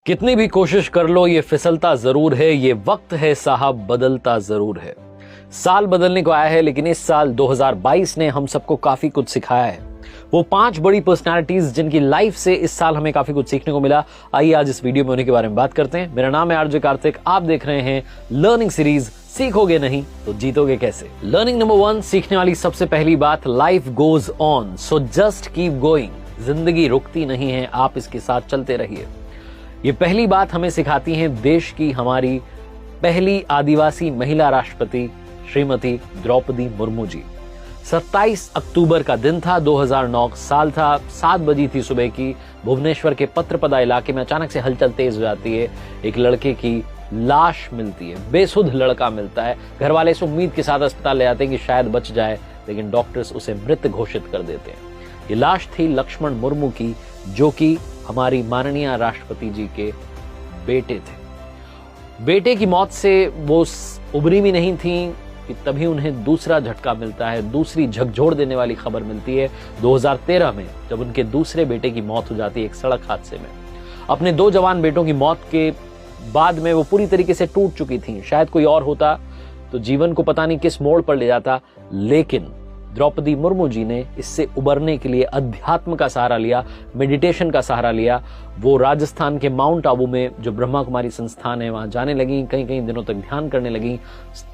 कितनी भी कोशिश कर लो ये फिसलता जरूर है, ये वक्त है साहब बदलता जरूर है। साल बदलने को आया है, लेकिन इस साल 2022 ने हम सबको काफी कुछ सिखाया है। वो 5 बड़ी पर्सनालिटीज जिनकी लाइफ से इस साल हमें काफी कुछ सीखने को मिला। आइए आज इस वीडियो में उन्हीं के बारे में बात करते हैं। मेरा नाम है आरजे कार्तिक, आप देख रहे हैं लर्निंग सीरीज सीखोगे नहीं तो जीतोगे कैसे। लर्निंग नंबर 1, सीखने वाली सबसे पहली बात, life goes on so just keep going. जिंदगी रुकती नहीं है, आप इसके साथ चलते रहिए। ये पहली बात हमें सिखाती हैं देश की हमारी पहली आदिवासी महिला राष्ट्रपति श्रीमती द्रौपदी मुर्मू जी। 27 अक्टूबर का दिन था, 2009 साल था, 7 बजी थी सुबह की। भुवनेश्वर के पत्रपदा इलाके में अचानक से हलचल तेज हो जाती है। एक लड़के की लाश मिलती है, बेसुध लड़का मिलता है। घर वाले इस उम्मीद के साथ अस्पताल ले जाते हैं कि शायद बच जाए, लेकिन डॉक्टर्स उसे मृत घोषित कर देते हैं। ये लाश थी लक्ष्मण मुर्मू की, जो कि हमारी माननीय राष्ट्रपति जी के बेटे थे। बेटे की मौत से वो उबरी भी नहीं थी कि तभी उन्हें दूसरा झटका मिलता है, दूसरी झकझोर देने वाली खबर मिलती है 2013 में, जब उनके दूसरे बेटे की मौत हो जाती है एक सड़क हादसे में। अपने 2 जवान बेटों की मौत के बाद में वो पूरी तरीके से टूट चुकी थी। शायद कोई और होता तो जीवन को पता नहीं किस मोड़ पर ले जाता, लेकिन द्रौपदी मुर्मू जी ने इससे उबरने के लिए अध्यात्म का सहारा लिया, मेडिटेशन का सहारा लिया। वो राजस्थान के माउंट आबू में जो ब्रह्मा कुमारी संस्थान है वहां जाने लगी, कई कई दिनों तक ध्यान करने लगी।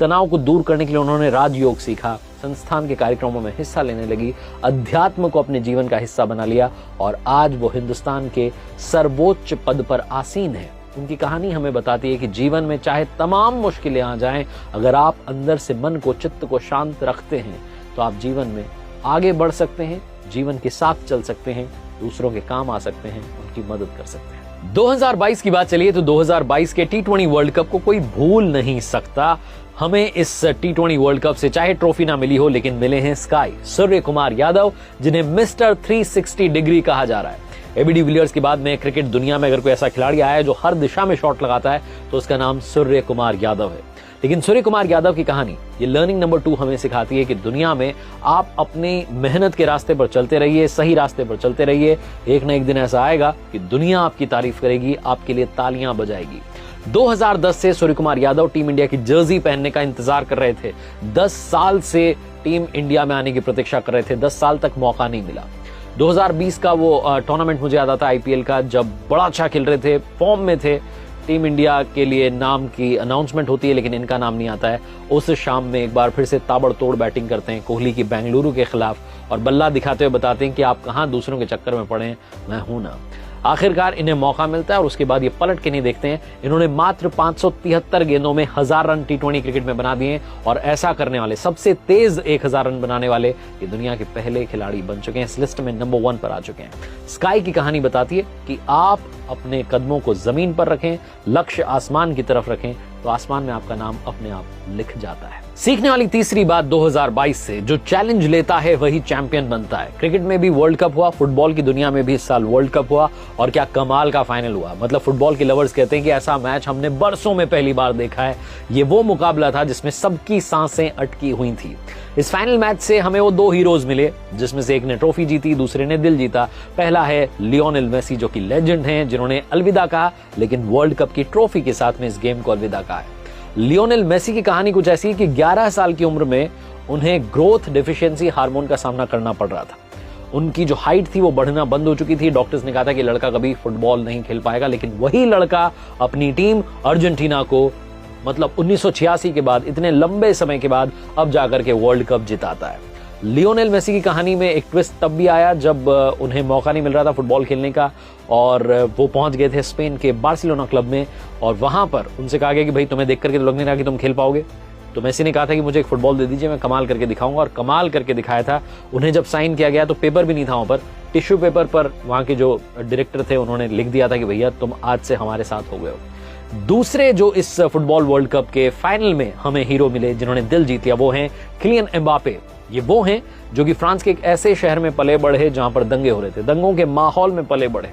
तनाव को दूर करने के लिए उन्होंने राजयोग सीखा, संस्थान के कार्यक्रमों में हिस्सा लेने लगी, अध्यात्म को अपने जीवन का हिस्सा बना लिया और आज वो हिंदुस्तान के सर्वोच्च पद पर आसीन है। उनकी कहानी हमें बताती है कि जीवन में चाहे तमाम मुश्किलें आ जाएं, अगर आप अंदर से मन को, चित्त को शांत रखते हैं तो आप जीवन में आगे बढ़ सकते हैं, जीवन के साथ चल सकते हैं, दूसरों के काम आ सकते हैं, उनकी मदद कर सकते हैं। 2022 की बात चलिए तो 2022 के T20 वर्ल्ड कप को कोई भूल नहीं सकता। हमें इस T20 वर्ल्ड कप से चाहे ट्रॉफी ना मिली हो, लेकिन मिले हैं स्काई, सूर्य कुमार यादव, जिन्हें मिस्टर 360 डिग्री कहा जा रहा है। एबी डिविलियर्स के बाद में क्रिकेट दुनिया में अगर कोई ऐसा खिलाड़ी आया है जो हर दिशा में शॉट लगाता है तो उसका नाम सूर्य कुमार यादव है। लेकिन सूर्य कुमार यादव की कहानी, ये लर्निंग नंबर 2 हमें सिखाती है कि दुनिया में आप अपनी मेहनत के रास्ते पर चलते रहिए, सही रास्ते पर चलते रहिए। एक न एक दिन ऐसा आएगा कि दुनिया आपकी तारीफ करेगी, आपके लिए तालियां बजाएगी। 2010 से सूर्य कुमार यादव टीम इंडिया की जर्सी पहनने का इंतजार कर रहे थे। 10 साल से टीम इंडिया में आने की प्रतीक्षा कर रहे थे, 10 साल तक मौका नहीं मिला। 2020 का वो टूर्नामेंट मुझे याद आता है IPL का, जब बड़ा अच्छा खेल रहे थे, फॉर्म में थे। टीम इंडिया के लिए नाम की अनाउंसमेंट होती है, लेकिन इनका नाम नहीं आता है। उस शाम में एक बार फिर से ताबड़तोड़ बैटिंग करते हैं कोहली की बेंगलुरु के खिलाफ और बल्ला दिखाते हुए बताते हैं कि आप कहां दूसरों के चक्कर में पड़े हैं, मैं हूं ना। आखिरकार इन्हें मौका मिलता है और उसके बाद ये पलट के नहीं देखते हैं। इन्होंने मात्र 573 गेंदों में 1000 रन T20 क्रिकेट में बना दिए और ऐसा करने वाले, सबसे तेज 1000 रन बनाने वाले ये दुनिया के पहले खिलाड़ी बन चुके हैं। इस लिस्ट में नंबर 1 पर आ चुके हैं। स्काई की कहानी बताती है कि आप अपने कदमों को जमीन पर रखें, लक्ष्य आसमान की तरफ रखें, तो आसमान में आपका नाम अपने आप लिख जाता है। सीखने वाली तीसरी बात 2022 से, जो चैलेंज लेता है वही चैंपियन बनता है। क्रिकेट में भी वर्ल्ड कप हुआ, फुटबॉल की दुनिया में भी इस साल वर्ल्ड कप हुआ और क्या कमाल का फाइनल हुआ। मतलब फुटबॉल के लवर्स कहते हैं कि ऐसा मैच हमने बरसों में पहली बार देखा है। ये वो मुकाबला था जिसमें सबकी सांसें अटकी हुई थी। इस फाइनल मैच से हमें वो 2 हीरोज मिले, जिसमें से एक ने ट्रॉफी जीती, दूसरे ने दिल जीता। पहला है लियोनेल मेसी, जो कि लेजेंड हैं, जिन्होंने अलविदा कहा, लेकिन वर्ल्ड कप की ट्रॉफी के साथ में इस गेम को अलविदा कहा है। लियोनेल मेसी की कहानी कुछ ऐसी है कि 11 साल की उम्र में उन्हें ग्रोथ डेफिशिएंसी हार्मोन का सामना करना पड़ रहा था। उनकी जो हाइट थी वो बढ़ना बंद हो चुकी थी। डॉक्टर्स ने कहा था कि लड़का कभी फुटबॉल नहीं खेल पाएगा, लेकिन वही लड़का अपनी टीम अर्जेंटीना को, मतलब 1986 के बाद, इतने लंबे समय के बाद, अब जाकर के वर्ल्ड कप जिताता है। लियोनेल मेसी की कहानी में एक ट्विस्ट तब भी आया जब उन्हें मौका नहीं मिल रहा था फुटबॉल खेलने का और वो पहुंच गए थे स्पेन के बार्सिलोना क्लब में और वहां पर उनसे कहा गया कि भाई तुम्हें देख करके तो लग नहीं रहा कि तुम खेल पाओगे। तो मेसी ने कहा था कि मुझे एक फुटबॉल दे दीजिए, मैं कमाल करके दिखाऊंगा, और कमाल करके दिखाया था। उन्हें जब साइन किया गया तो पेपर भी नहीं था वहां पर, टिश्यू पेपर पर वहां के जो डायरेक्टर थे उन्होंने लिख दिया था कि भैया तुम आज से हमारे साथ हो गए हो। दूसरे जो इस फुटबॉल वर्ल्ड कप के फाइनल में हमें हीरो मिले, जिन्होंने दिल जीत लिया, वो हैं किलियन एम्बापे। ये वो हैं जो कि फ्रांस के एक ऐसे शहर में पले बढ़े जहां पर दंगे हो रहे थे, दंगों के माहौल में पले बढ़े।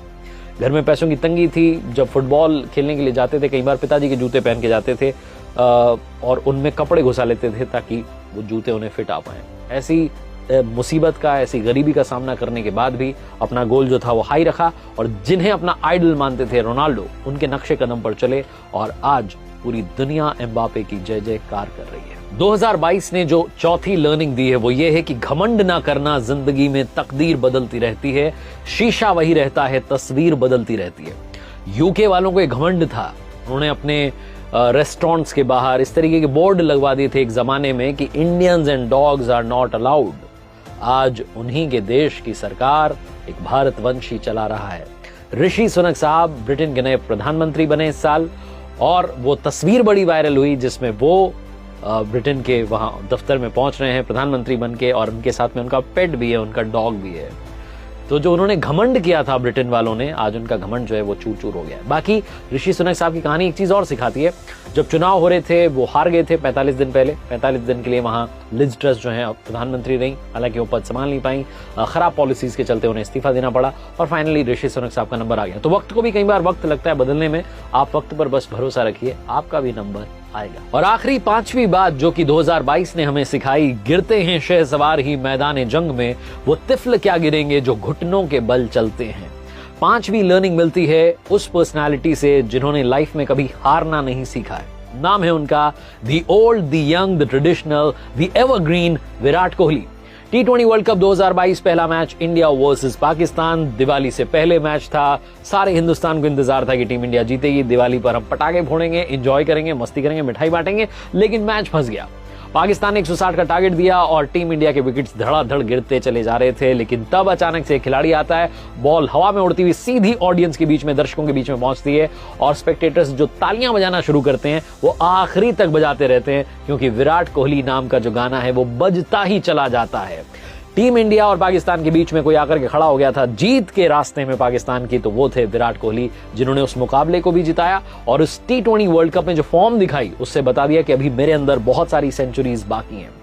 घर में पैसों की तंगी थी, जब फुटबॉल खेलने के लिए जाते थे कई बार पिताजी के जूते पहन के जाते थे और उनमें कपड़े घुसा लेते थे ताकि वो जूते उन्हें फिट आ पाए। ऐसी मुसीबत का, ऐसी गरीबी का सामना करने के बाद भी अपना गोल जो था वो हाई रखा और जिन्हें अपना आइडल मानते थे रोनाल्डो, उनके नक्शे कदम पर चले और आज पूरी दुनिया एम्बापे की जय जयकार कर रही है। 2022 ने जो चौथी लर्निंग दी है वो ये है कि घमंड ना करना, जिंदगी में तकदीर बदलती रहती है, शीशा वही रहता है, तस्वीर बदलती रहती है। यूके वालों को एक घमंड था, उन्होंने अपने रेस्टोरेंट्स के बाहर इस तरीके के बोर्ड लगवा दिए थे एक जमाने में कि Indians and dogs are not allowed. आज उन्हीं के देश की सरकार एक भारतवंशी चला रहा है। ऋषि सुनक साहब ब्रिटेन के नए प्रधानमंत्री बने इस साल और वो तस्वीर बड़ी वायरल हुई जिसमें वो ब्रिटेन के वहां दफ्तर में पहुंच रहे हैं प्रधानमंत्री बनके और उनके साथ में उनका पेट भी है, उनका डॉग भी है। तो जो उन्होंने घमंड किया था ब्रिटेन वालों ने, आज उनका घमंड जो है वो चूर चूर हो गया है। बाकी ऋषि सुनक साहब की कहानी एक चीज और सिखाती है। जब चुनाव हो रहे थे वो हार गए थे 45 दिन पहले। 45 दिन के लिए वहां लिज ट्रस जो है प्रधानमंत्री रही, हालांकि वो पद संभाल नहीं पाई, खराब पॉलिसीज के चलते उन्हें इस्तीफा देना पड़ा और फाइनली ऋषि सुनक साहब का नंबर आ गया। तो वक्त को भी कई बार वक्त लगता है बदलने में, आप वक्त पर बस भरोसा रखिए, आपका भी नंबर आएगा। और आखिरी पांचवी बात जो कि 2022 ने हमें सिखाई, गिरते हैं शहसवार ही मैदान जंग में, वो तिफल क्या गिरेंगे जो घुटनों के बल चलते हैं। पांचवी लर्निंग मिलती है उस पर्सनालिटी से जिन्होंने लाइफ में कभी हारना नहीं सीखा है। नाम है उनका the old, the young, the traditional, the evergreen Virat Kohli. T20 world cup 2022 पहला match India versus Pakistan, Diwali से पहले मैच था। सारे हिंदुस्तान को इंतजार था कि टीम इंडिया जीतेगी, दिवाली पर हम पटाखे फोड़ेंगे, एंजॉय करेंगे, मस्ती करेंगे, मिठाई बांटेंगे, लेकिन मैच फंस गया। पाकिस्तान ने 160 का टारगेट दिया और टीम इंडिया के विकेट्स धड़ाधड़ गिरते चले जा रहे थे, लेकिन तब अचानक से एक खिलाड़ी आता है, बॉल हवा में उड़ती हुई सीधी ऑडियंस के बीच में, दर्शकों के बीच में पहुंचती है और स्पेक्टेटर्स जो तालियां बजाना शुरू करते हैं वो आखिरी तक बजाते रहते हैं, क्योंकि विराट कोहली नाम का जो गाना है वो बजता ही चला जाता है। टीम इंडिया और पाकिस्तान के बीच में कोई आकर के खड़ा हो गया था जीत के रास्ते में पाकिस्तान की, तो वो थे विराट कोहली, जिन्होंने उस मुकाबले को भी जिताया और उस T20 वर्ल्ड कप में जो फॉर्म दिखाई उससे बता दिया कि अभी मेरे अंदर बहुत सारी सेंचुरीज बाकी हैं।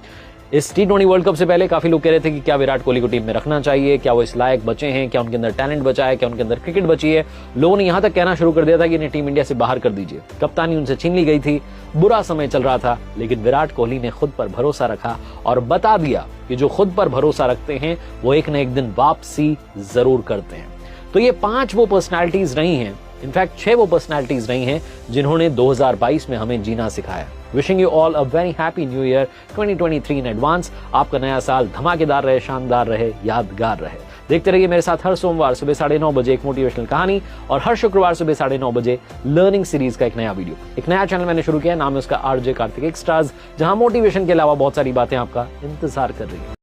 इस T20 वर्ल्ड कप से पहले काफी लोग कह रहे थे कि क्या विराट कोहली को टीम में रखना चाहिए, क्या वो इस लायक बचे हैं, क्या उनके अंदर टैलेंट बचा है, क्या उनके अंदर क्रिकेट बची है। लोगों ने यहां तक कहना शुरू कर दिया था कि इन्हें टीम इंडिया से बाहर कर दीजिए। कप्तानी उनसे छीन ली गई थी, बुरा समय चल रहा था, लेकिन विराट कोहली ने खुद पर भरोसा रखा और बता दिया कि जो खुद पर भरोसा रखते हैं वो एक न एक दिन वापसी जरूर करते हैं। तो ये 5 वो पर्सनैलिटीज रही हैं, इनफैक्ट 6 वो पर्सनैलिटीज रही हैं जिन्होंने 2022 में हमें जीना सिखाया। Wishing you all a very happy new year 2023 in advance. आपका नया साल धमाकेदार रहे, शानदार रहे, यादगार रहे। देखते रहिए मेरे साथ हर सोमवार सुबह 9:30 बजे एक मोटिवेशनल कहानी और हर शुक्रवार सुबह 9:30 बजे लर्निंग सीरीज का एक नया वीडियो। एक नया चैनल मैंने शुरू किया है, नाम है उसका RJ कार्तिक एक्स्ट्राज, जहां मोटिवेशन के अलावा बहुत सारी बातें आपका इंतजार कर रही है।